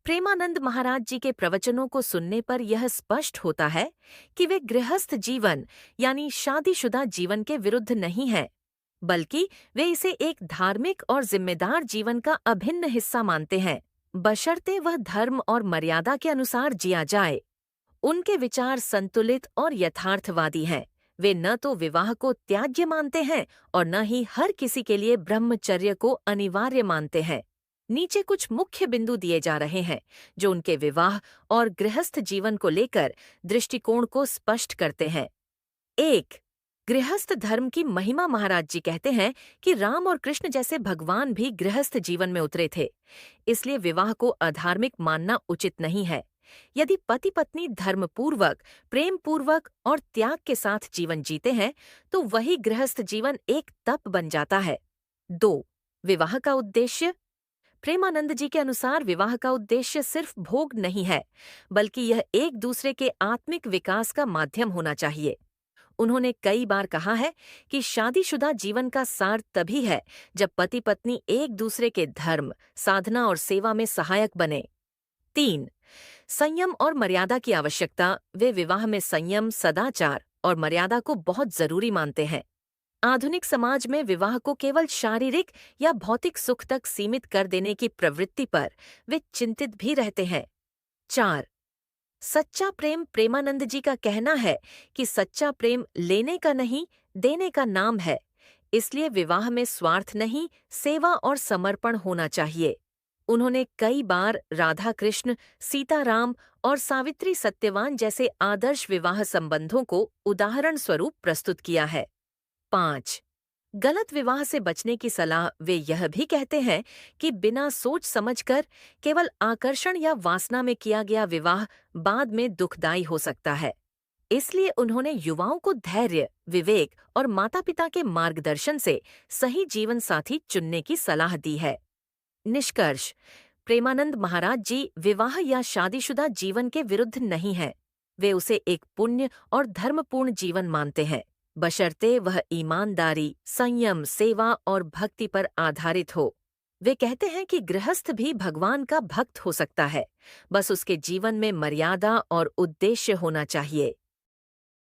प्रेमानंद महाराज जी के प्रवचनों को सुनने पर यह स्पष्ट होता है कि वे गृहस्थ जीवन यानी शादीशुदा जीवन के विरुद्ध नहीं हैं, बल्कि वे इसे एक धार्मिक और जिम्मेदार जीवन का अभिन्न हिस्सा मानते हैं, बशर्ते वह धर्म और मर्यादा के अनुसार जिया जाए। उनके विचार संतुलित और यथार्थवादी हैं। वे न तो विवाह को त्याज्य मानते हैं और न ही हर किसी के लिए ब्रह्मचर्य को अनिवार्य मानते हैं। नीचे कुछ मुख्य बिंदु दिए जा रहे हैं जो उनके विवाह और गृहस्थ जीवन को लेकर दृष्टिकोण को स्पष्ट करते हैं। 1. गृहस्थ धर्म की महिमा। महाराज जी कहते हैं कि राम और कृष्ण जैसे भगवान भी गृहस्थ जीवन में उतरे थे, इसलिए विवाह को अधार्मिक मानना उचित नहीं है। यदि पति पत्नी धर्मपूर्वक, प्रेमपूर्वक और त्याग के साथ जीवन जीते हैं तो वही गृहस्थ जीवन एक तप बन जाता है। 2. विवाह का उद्देश्य। प्रेमानंद जी के अनुसार विवाह का उद्देश्य सिर्फ भोग नहीं है, बल्कि यह एक दूसरे के आत्मिक विकास का माध्यम होना चाहिए। उन्होंने कई बार कहा है कि शादीशुदा जीवन का सार तभी है जब पति पत्नी एक दूसरे के धर्म, साधना और सेवा में सहायक बने। 3. संयम और मर्यादा की आवश्यकता। वे विवाह में संयम, सदाचार और मर्यादा को बहुत जरूरी मानते हैं। आधुनिक समाज में विवाह को केवल शारीरिक या भौतिक सुख तक सीमित कर देने की प्रवृत्ति पर वे चिंतित भी रहते हैं। 4. सच्चा प्रेम। प्रेमानंद जी का कहना है कि सच्चा प्रेम लेने का नहीं, देने का नाम है, इसलिए विवाह में स्वार्थ नहीं, सेवा और समर्पण होना चाहिए। उन्होंने कई बार राधा कृष्ण, सीताराम और सावित्री सत्यवान जैसे आदर्श विवाह संबंधों को उदाहरण स्वरूप प्रस्तुत किया है। 5. गलत विवाह से बचने की सलाह। वे यह भी कहते हैं कि बिना सोच समझकर केवल आकर्षण या वासना में किया गया विवाह बाद में दुखदायी हो सकता है। इसलिए उन्होंने युवाओं को धैर्य, विवेक और माता-पिता के मार्गदर्शन से सही जीवन साथी चुनने की सलाह दी है। निष्कर्ष। प्रेमानंद महाराज जी विवाह या शादीशुदा जीवन के विरुद्ध नहीं हैं। वे उसे एक पुण्य और धर्मपूर्ण जीवन मानते हैं, बशर्ते वह ईमानदारी, संयम, सेवा और भक्ति पर आधारित हो। वे कहते हैं कि गृहस्थ भी भगवान का भक्त हो सकता है, बस उसके जीवन में मर्यादा और उद्देश्य होना चाहिए।